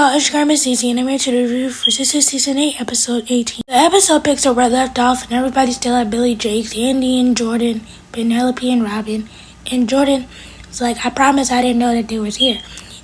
y'all, it's Missniecytv, and I'm here to review for Sistas Season 8, Episode 18. The episode picks up where it left off, and everybody's still at Billy Jake's, Andy and Jordan, Penelope and Robin. And Jordan's like, I promise I didn't know that they was here.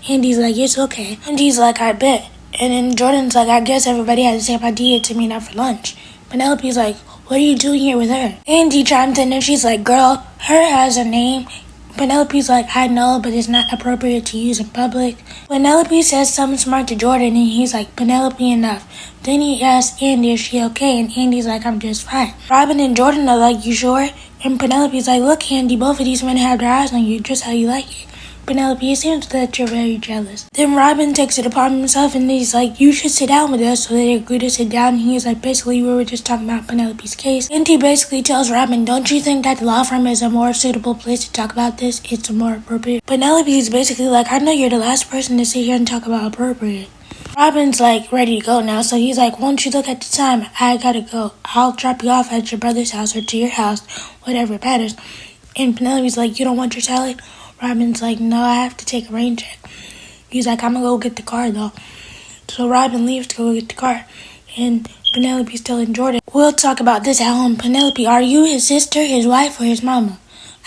Andy's like, it's okay. Andy's like, I bet. And then Jordan's like, I guess everybody had the same idea to meet up for lunch. Penelope's like, what are you doing here with her? Andy chimes in and she's like, girl, her has a name. Penelope's like, I know, but it's not appropriate to use in public. Penelope says something smart to Jordan, and he's like, Penelope, enough. Then he asks Andy, is she okay? And Andy's like, I'm just fine. Robin and Jordan are like, you sure? And Penelope's like, look, Andy, both of these men have their eyes on you, just how you like it. Penelope, it seems that you're very jealous. Then Robin takes it upon himself and he's like, you should sit down with us. So they agree to sit down, and he's like, basically we were just talking about Penelope's case. And he basically tells Robin, don't you think that the law firm is a more suitable place to talk about this? It's more appropriate. Penelope is basically like, I know you're the last person to sit here and talk about appropriate. Robin's like ready to go now, so he's like, won't you look at the time? I gotta go. I'll drop you off at your brother's house or to your house, whatever matters. And Penelope's like, you don't want your salad? Robin's like, no, I have to take a rain check. He's like, I'm gonna go get the car though. So Robin leaves to go get the car. And Penelope's telling Jordan, we'll talk about this at home. Penelope, are you his sister, his wife, or his mama?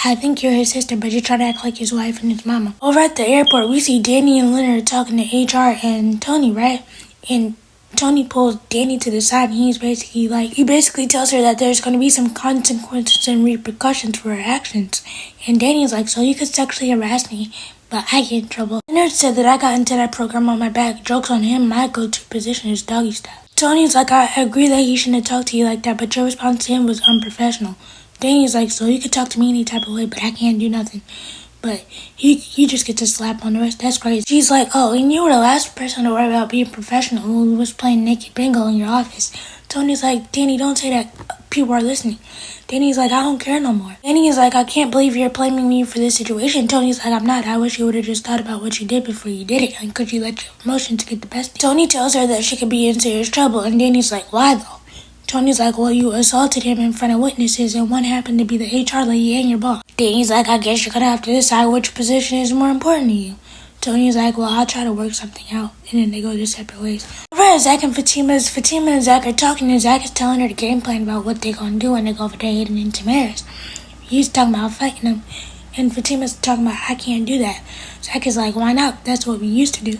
I think you're his sister, but you're trying to act like his wife and his mama. Over at the airport, we see Danny and Leonard talking to HR and Tony, right? And Tony pulls Danny to the side, and he basically tells her that there's going to be some consequences and repercussions for her actions. And Danny's like, so you could sexually harass me, but I get in trouble. Leonard said that I got into that program on my back. Joke's on him, my go-to position is doggy style. Tony's like, I agree that he shouldn't have talked to you like that, but your response to him was unprofessional. Danny's like, so you could talk to me any type of way, but I can't do nothing. But he just gets a slap on the wrist. That's crazy. She's like, oh, and you were the last person to worry about being professional when we was playing naked bingo in your office. Tony's like, Danny, don't say that. People are listening. Danny's like, I don't care no more. Danny's like, I can't believe you're blaming me for this situation. Tony's like, I'm not. I wish you would have just thought about what you did before you did it. And could you let your emotions get the best of you? Tony tells her that she could be in serious trouble. And Danny's like, why though? Tony's like, well, you assaulted him in front of witnesses, and one happened to be the HR lady and your boss. Danny's like, I guess you're going to have to decide which position is more important to you. Tony's like, well, I'll try to work something out. And then they go their separate ways. Over at Zach and Fatima and Zach are talking, and Zach is telling her the game plan about what they're going to do when they go over there Hayden and Tamara's. He's talking about fighting them, and Fatima's talking about, I can't do that. Zach is like, why not? That's what we used to do.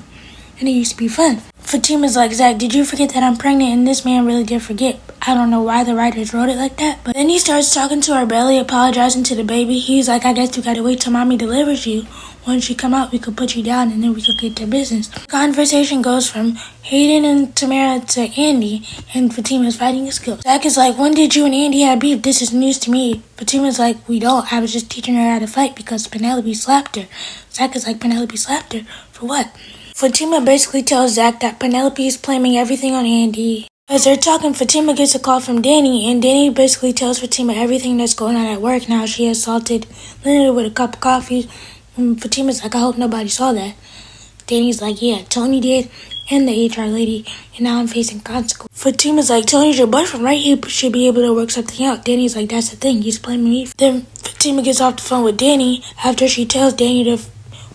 And it used to be fun. Fatima's like, Zach, did you forget that I'm pregnant? And this man really did forget. I don't know why the writers wrote it like that. But then he starts talking to her belly, apologizing to the baby. He's like, I guess we gotta wait till mommy delivers you. Once you come out, we could put you down and then we could get to business. The conversation goes from Hayden and Tamara to Andy, and Fatima's fighting his skills. Zach is like, when did you and Andy have beef? This is news to me. Fatima's like, we don't. I was just teaching her how to fight because Penelope slapped her. Zach is like, Penelope slapped her? For what? Fatima basically tells Zach that Penelope is blaming everything on Andy. As they're talking, Fatima gets a call from Danny, and Danny basically tells Fatima everything that's going on at work. Now she assaulted Leonard with a cup of coffee, and Fatima's like, I hope nobody saw that. Danny's like, yeah, Tony did, and the HR lady, and now I'm facing consequences. Fatima's like, Tony's your boyfriend, right? He should be able to work something out. Danny's like, that's the thing, he's blaming me. Then Fatima gets off the phone with Danny after she tells Danny to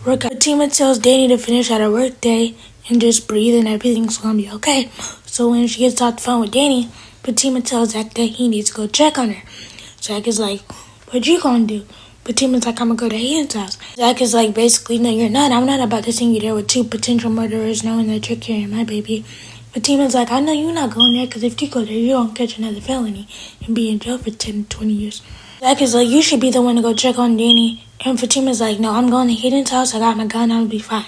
work out. Fatima tells Danny to finish out her work day and just breathe and everything's gonna be okay. So when she gets off the phone with Danny, Fatima tells Zach that he needs to go check on her. Zach is like, what you gonna do? Fatima's like, I'm gonna go to Hayden's house. Zach is like, basically, no, you're not. I'm not about to send you there with two potential murderers knowing that you're carrying my baby. Fatima's like, I know you're not going there because if you go there, you're gonna catch another felony and be in jail for 10 to 20 years. Zach is like, you should be the one to go check on Danny. And Fatima's like, no, I'm going to Hayden's house. I got my gun. I'll be fine.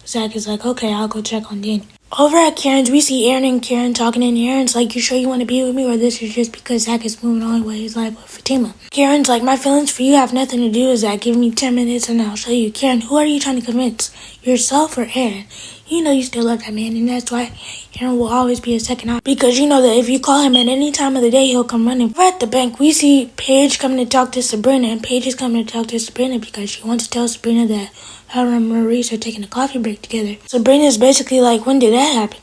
Zach is like, okay, I'll go check on Danny. Over at Karen's, we see Aaron and Karen talking, and Aaron's like, you sure you want to be with me, or this is just because Zach is moving on with his life with Fatima? Karen's like, my feelings for you have nothing to do with Zach. Give me 10 minutes and I'll show you. Karen, who are you trying to convince? Yourself or Aaron? You know you still love that man, and that's why Aaron will always be a second option. Because you know that if you call him at any time of the day, he'll come running. Over at the bank, we see Paige coming to talk to Sabrina, and Paige is coming to talk to Sabrina because she wants to tell Sabrina that her and Maurice are taking a coffee break together. Sabrina's basically like, when did that happen?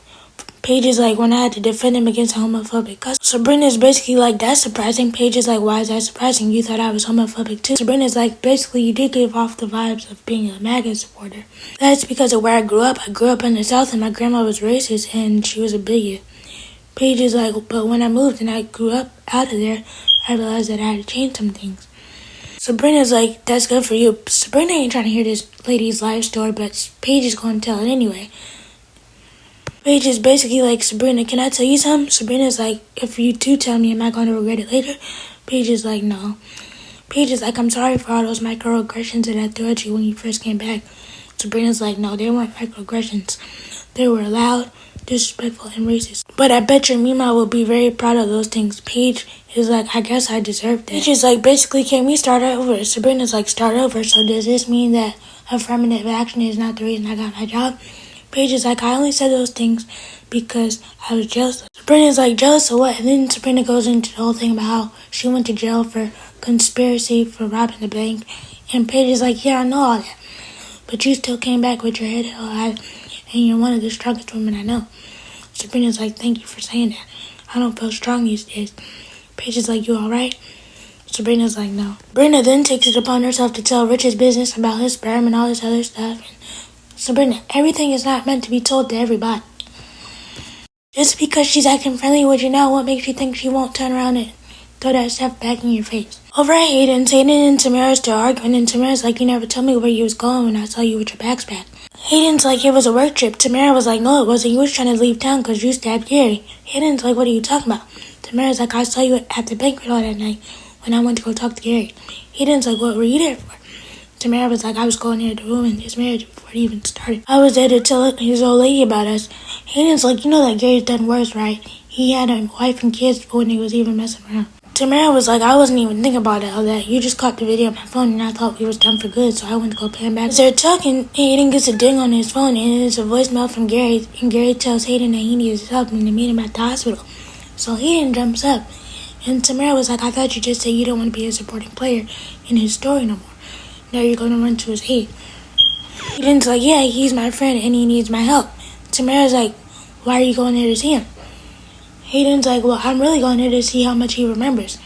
Paige is like, when I had to defend him against a homophobic customer. Sabrina's basically like, that's surprising. Paige is like, why is that surprising? You thought I was homophobic too. Sabrina's like, basically you did give off the vibes of being a MAGA supporter. That's because of where I grew up. I grew up in the South and my grandma was racist and she was a bigot. Paige is like, but when I moved and I grew up out of there, I realized that I had to change some things. Sabrina's like, that's good for you. Sabrina ain't trying to hear this lady's life story, but Paige is going to tell it anyway. Paige is basically like, Sabrina, can I tell you something? Sabrina's like, if you do tell me, am I going to regret it later? Paige is like, no. Paige is like, I'm sorry for all those microaggressions that I threw at you when you first came back. Sabrina's like, no, they weren't microaggressions. They were loud, disrespectful, and racist. But I bet your Mima will be very proud of those things. Paige is like, I guess I deserved that. Paige is like, basically, can we start over? Sabrina's like, start over. So does this mean that affirmative action is not the reason I got my job? Paige is like, I only said those things because I was jealous. Sabrina's like, jealous of what? And then Sabrina goes into the whole thing about how she went to jail for conspiracy for robbing the bank. And Paige is like, yeah, I know all that. But you still came back with your head held high, and you're one of the strongest women I know. Sabrina's like, thank you for saying that. I don't feel strong these days. Paige is like, you alright? Sabrina's like, no. Sabrina then takes it upon herself to tell Rich's business about his sperm and all this other stuff. And Sabrina, everything is not meant to be told to everybody. Just because she's acting friendly with you now, what makes you think she won't turn around and throw that stuff back in your face? Over at Hayden and Tamara's still arguing, and Tamara's like, you never told me where you was going when I saw you with your bags packed. Hayden's like, it was a work trip. Tamara was like, no, it wasn't. You was trying to leave town because you stabbed Gary. Hayden's like, what are you talking about? Tamara's like, I saw you at the banquet hall that night when I went to go talk to Gary. Hayden's like, what were you there for? Tamara was like, I was going near the room in his marriage before it even started. I was there to tell his old lady about us. Hayden's like, you know that Gary's done worse, right? He had a wife and kids when he was even messing around. Tamara was like, I wasn't even thinking about all that. You just caught the video on my phone and I thought we was done for good, so I went to go pay him back. As they're talking, Hayden gets a ding on his phone and it's a voicemail from Gary, and Gary tells Hayden that he needs his help and to meet him at the hospital. So Hayden jumps up, and Tamara was like, I thought you just said you don't want to be a supporting player in his story no more. Now you're going to run to his aid. Hayden's like, yeah, he's my friend and he needs my help. Tamara's like, why are you going there to see him? Hayden's like, well, I'm really going there to see how much he remembers.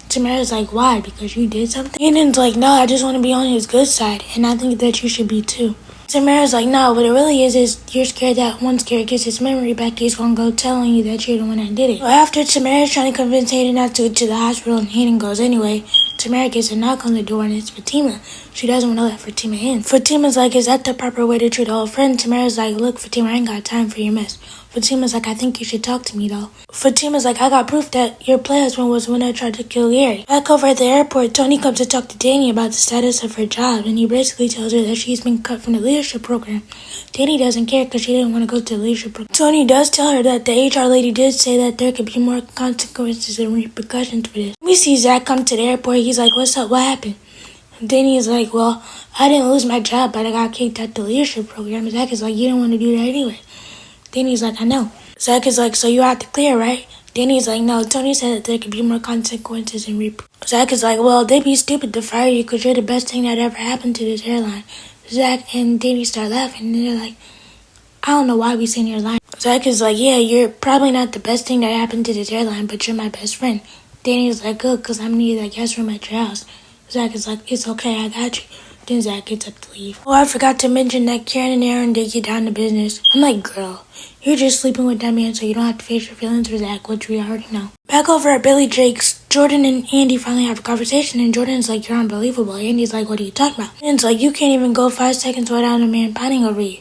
Tamara's like, why? Because you did something? Hayden's like, no, I just want to be on his good side, and I think that you should be too. Tamara's like, no, what it really is you're scared that once Gary gets his memory back, he's going to go telling you that you're the one that did it. So after Tamara's trying to convince Hayden not to go to the hospital and Hayden goes anyway, Tamara gets a knock on the door and it's Fatima. She doesn't want to let Fatima in. Fatima's like, is that the proper way to treat an old friend? Tamara's like, look, Fatima, I ain't got time for your mess. Fatima's like, I think you should talk to me though. Fatima's like, I got proof that your play husband was when I tried to kill Gary. Back over at the airport, Tony comes to talk to Danny about the status of her job, and he basically tells her that she's been cut from the leadership program. Danny doesn't care because she didn't want to go to the leadership program. Tony does tell her that the HR lady did say that there could be more consequences and repercussions for this. We see Zach come to the airport. He's like, what's up? What happened? Danny is like, well, I didn't lose my job, but I got kicked out the leadership program. Zach is like, you didn't want to do that anyway. Danny's like, I know. Zach is like, so you're out to clear, right? Danny's like, no, Tony said that there could be more consequences and Zach is like, well, they'd be stupid to fire you because you're the best thing that ever happened to this airline. Zach and Danny start laughing, and they're like, I don't know why we saying you're lying. Zach is like, yeah, you're probably not the best thing that happened to this airline, but you're my best friend. Danny's like, good, because I'm needed that guest room at your house. Zach is like, it's okay, I got you. Then Zach gets up to leave. Oh, I forgot to mention that Karen and Aaron did get down to business. I'm like, girl, you're just sleeping with that man so you don't have to face your feelings for Zach, which we already know. Back over at Billy Jake's, Jordan and Andy finally have a conversation, and Jordan's like, you're unbelievable. Andy's like, what are you talking about? Andy's like, you can't even go 5 seconds without a man pining over you.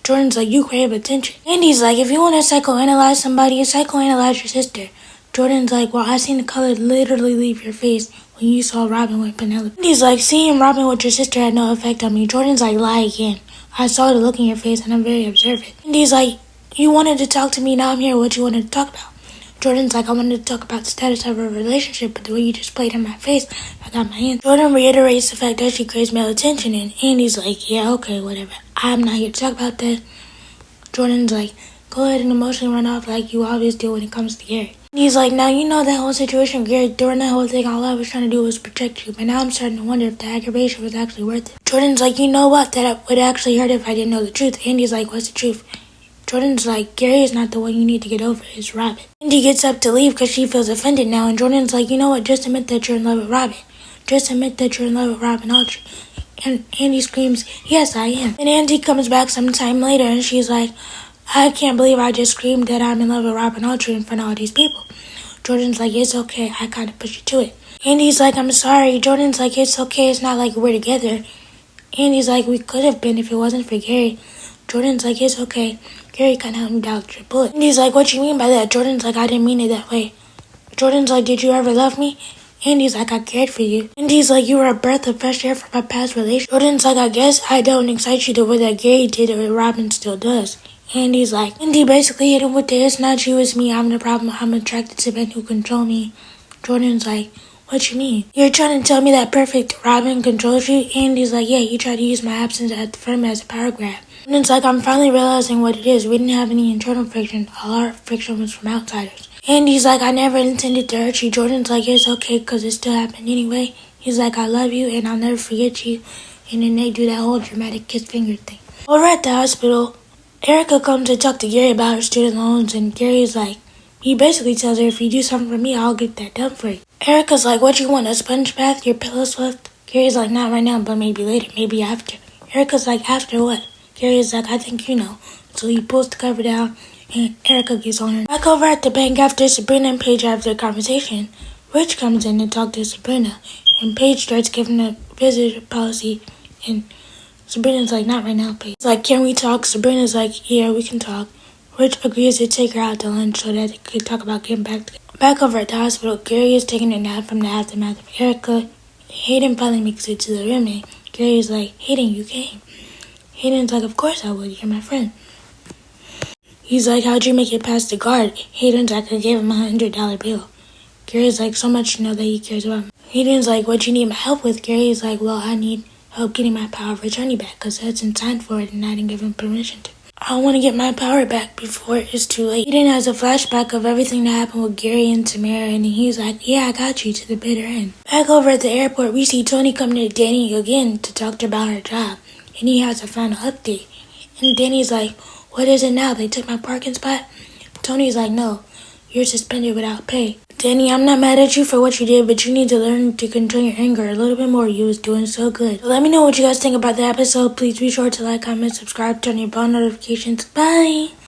Jordan's like, you crave attention. Andy's like, if you want to psychoanalyze somebody, you psychoanalyze your sister. Jordan's like, well, I seen the color literally leave your face when you saw Robin with Penelope. Andy's like, seeing Robin with your sister had no effect on me. Jordan's like, lie again. I saw the look in your face and I'm very observant. Andy's like, you wanted to talk to me, now I'm here. What you wanted to talk about? Jordan's like, I wanted to talk about the status of our relationship, but the way you just played in my face, I got my hands. Jordan reiterates the fact that she craves male attention, and Andy's like, yeah, okay, whatever. I'm not here to talk about that. Jordan's like, go ahead and emotionally run off like you always do when it comes to Gary. He's like, now you know that whole situation with Gary, during that whole thing, all I was trying to do was protect you, but now I'm starting to wonder if the aggravation was actually worth it. Jordan's like, you know what, that would actually hurt if I didn't know the truth. Andy's like, what's the truth? Jordan's like, Gary is not the one you need to get over, it's Robin. Andy gets up to leave because she feels offended now, and Jordan's like, you know what, just admit that you're in love with Robin. Just admit that you're in love with Robin Autry. And Andy screams, yes, I am. And Andy comes back sometime later, and she's like, I can't believe I just screamed that I'm in love with Robin Autry in front of all these people. Jordan's like, it's okay, I kind of pushed you to it. Andy's like, I'm sorry. Jordan's like, it's okay, it's not like we're together. Andy's like, we could have been if it wasn't for Gary. Jordan's like, it's okay. Gary kind of helped me dodge your bullet. Andy's like, what you mean by that? Jordan's like, I didn't mean it that way. Jordan's like, did you ever love me? Andy's like, I cared for you. Andy's like, you were a breath of fresh air from my past relationship. Jordan's like, I guess I don't excite you the way that Gary did or Robin still does. Andy's like, Andy basically hit him with the, it's not you, it's me, I'm the problem, I'm attracted to men who control me. Jordan's like, what you mean? You're trying to tell me that perfect Robin controls you? Andy's like, yeah, you tried to use my absence at the firm as a power grab. Jordan's like, I'm finally realizing what it is. We didn't have any internal friction. All our friction was from outsiders. Andy's like, I never intended to hurt you. Jordan's like, it's okay because it still happened anyway. He's like, I love you and I'll never forget you. And then they do that whole dramatic kiss finger thing. While we're at the hospital, Erica comes to talk to Gary about her student loans, and Gary's like, he basically tells her, if you do something for me, I'll get that done for you. Erica's like, what you want, a sponge bath, your pillow swept? Gary's like, not right now, but maybe later, maybe after. Erica's like, after what? Gary's like, I think you know. So he pulls the cover down, and Erica gets on her. Back over at the bank after Sabrina and Paige have their conversation, Rich comes in to talk to Sabrina, and Paige starts giving a visitor policy, and Sabrina's like, not right now, Paige. He's like, can we talk? Sabrina's like, yeah, we can talk. Rich agrees to take her out to lunch so that they could talk about getting back together. Back over at the hospital, Gary is taking a nap from the aftermath of Erica. Hayden finally makes it to the room, and Gary's like, Hayden, you came. Hayden's like, of course I would, you're my friend. He's like, how'd you make it past the guard? Hayden's like, I gave him a $100 bill. Gary's like, so much to know that he cares about me. Hayden's like, what you need my help with? Gary's like, well, I need help getting my power of attorney back because Hudson signed for it and I didn't give him permission to. I want to get my power back before it's too late. Hayden has a flashback of everything that happened with Gary and Tamara, and he's like, yeah, I got you to the bitter end. Back over at the airport, we see Tony come to Danny again to talk to her about her job, and he has a final update. And Danny's like, what is it now? They took my parking spot? Tony's like, no, you're suspended without pay. Danny, I'm not mad at you for what you did, but you need to learn to control your anger a little bit more. You was doing so good. So let me know what you guys think about the episode. Please be sure to like, comment, subscribe, turn your bell notifications. Bye!